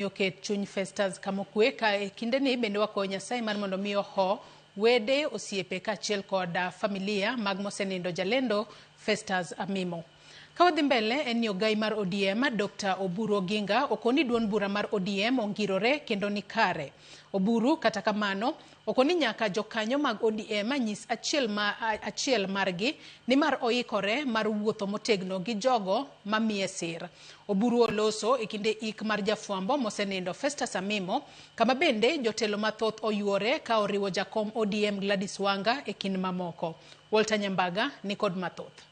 Yoket chuny Festus Kamokwe ka kindeni bende wako Nyasaye mar mondo miyo ho wede osiepe kaachiel kod familia mag mosenindo jalendo Festus Amimo. Kawadhi mbele en ogai mar ODM Dr. Oburu Oginga okoni duond bura mar ODM ongirore kendo ni kare. Oburu kata kamano okoni nyaka jokanyo mag ODM nyis achiel margi ni mar oikore mar wuotho motegno gi jogo mamiye sir. Oburu oloso ekinde ik mar jafwambo mosenindo Festus Amimo kama bende jotelo mathoth oyuore ka oriwo jakom ODM Gladys Wanga ekind mamoko. Walter Nyambaga ni kod mathoth.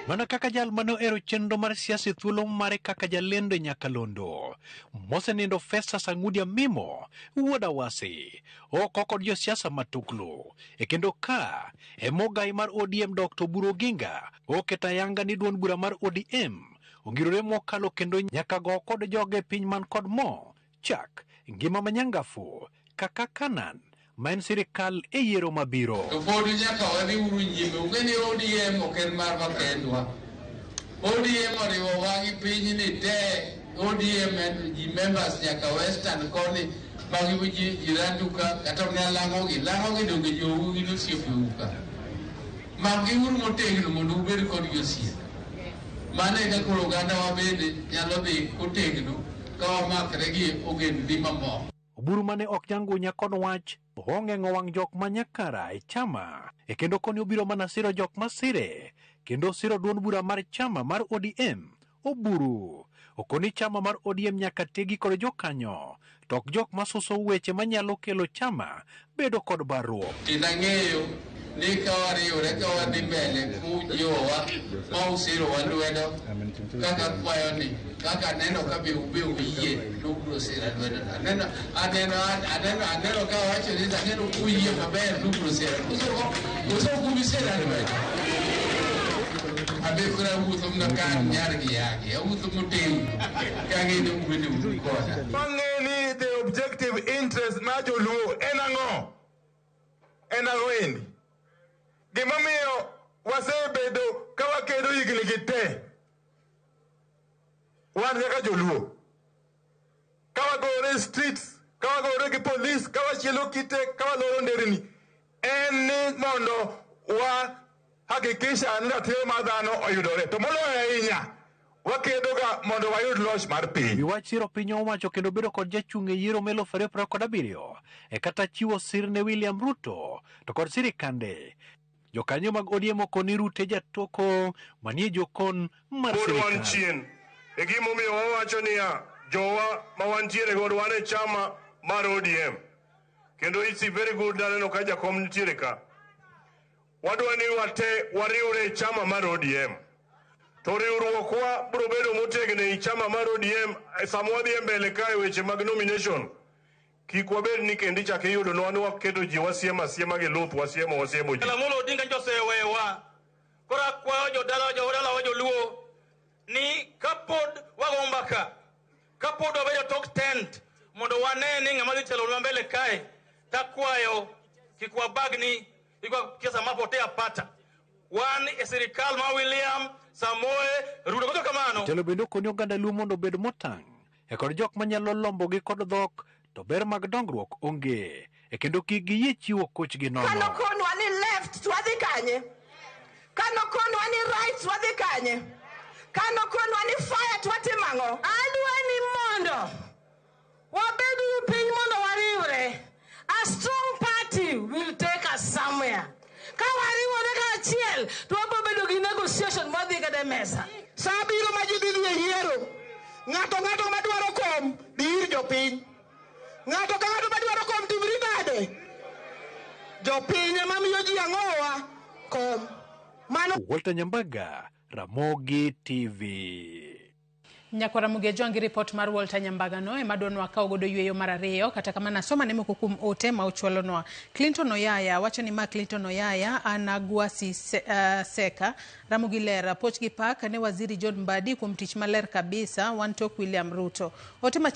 Mana kaka jal mano ero chenro mar siasa thuolo mare kaka jalendo Nyakalondo. Mosenindo Festus Amimo wuoda wasi. Oko kod jo siasa matuklu. Ekendo ka mogai mar ODM Dr. Oburu Oginga oketa yanga ni duond bura mar ODM ongirore mokalo kendo nyaka go kod joge piny man kod mo. Chak ngima manyangafu kaka kanan maen sirikal yiero mabiro. To pod nyaka wadhi uru nyime ungeni ODM oken mar makendwa. ODM oriwo wagi piny ni te ODM and ji members nyaka western koni magi jiranduka kata langogi donge jowu gi nosiepe uka. Magi uru motegno mondo ubed kod josiep. Mane ka koro oganda wa bende nyalo dhi otegno ka wamakre gi ogendni mamoko. Oburu mane ok nyangunya kod wach ong'eng'o wang' jok manyakara e chama kendo koni obiro mana siro jok masire kendo siro duond bura mar chama mar ODM. Oburu okoni chama mar ODM nyaka tegi kod jokanyo tok jok masuso weche manyalo kelo chama bedo kod barruok. Tinang'eyo ni kawariwore kawadhi mbele kujowa ma usiro walwedo kaka kwayo ni kaka neno kabe ube uyie nubro sira lwedo aneno ka wacho ni neno uyie maber nubro sira uso kubisira lwedo abe kura wuotho mna kan nyargi yake awuotho motegno kagene ubende ukoda mang'eni the objective interest ma joluo en ang'o endi gimomiyo wasebedo ka wakedo higni gi te wan kaka joluo ka wagore streets ka wagore gi polis ka wachielo kite ka waloro nderni en ni mondo wa hakikisha ni ratiro mar dhano oyudore to moloyo ahinya wakedo ga mondo wayud loch mar piny. Wach siro piny owacho kendo bedo kod jachung' yiero melo 2027 kata chiwo sir ne William Ruto to kod sirikande. Jokanyo mag ODM okoni rute jatoko manie jokon mar sirikal. Chien e gimomiyo wawacho niya jowa ma wantiere god wan e chama mar ODM kendo it's very good naneno ka jakom nitiere ka. Wadwa ni wate wariwre e chama mar ODM. To riwruokwa biro bedo motegno e chama mar ODM sama wadhi mbele kae weche mag nomination. Kik wabed ni kendi chake yudo nwa waketo ji wasiema gi luth wasiemo ji. Amolo Odinga josewewa. Kora kwayo jodala joluo ni kapod wago mbaka. Kapod wabedo tok tent mondo wane ni ng'ama dhi telo mbele kae. Takwayo kik wabagni ikwa kiasa mapotea pata. Wan e sirikal ma William Samoe Ruto koto kamano. Telo bende okoni oganda luo mondo bed motang' kod jok manyalo lombo gi kod dhok to ber mag dongruok onge kendo kik giyie chiwo kochgi nono. Kano konwa ni left twadhi kanye, kano konwa ni right twadhi kanye, kano konwa ni fire twatimo ang'o. Adwa ni mondo wabed piny mondo wariwre. A strong party will take us somewhere. Ka wariwore kaachiel to wabiro bedo gi negotiation modhi kade mesa. Saa biro ma ji dhi yiero, ng'ato madwaro kom dhi ir jopiny. Ng'ato ka ng'ato madwaro kom timri bade. Jopiny ema miyo ji ang'owa kom. Walter Nyambaga, Ramogi TV. Nyako Ramogi Jongi report mar Walter Nyambaga no emadonwa ka ogodo yweyo mar ariyo kata kama nasoma ne moko kuom ote ma ochwalonwa. Clinton Oyaya wacho ni ma Clinton Oyaya anagwasi seka Ramogi lera pochgi pak ne waziri John Mbadi kuom tich maler kabisa wan tok William Ruto. Ote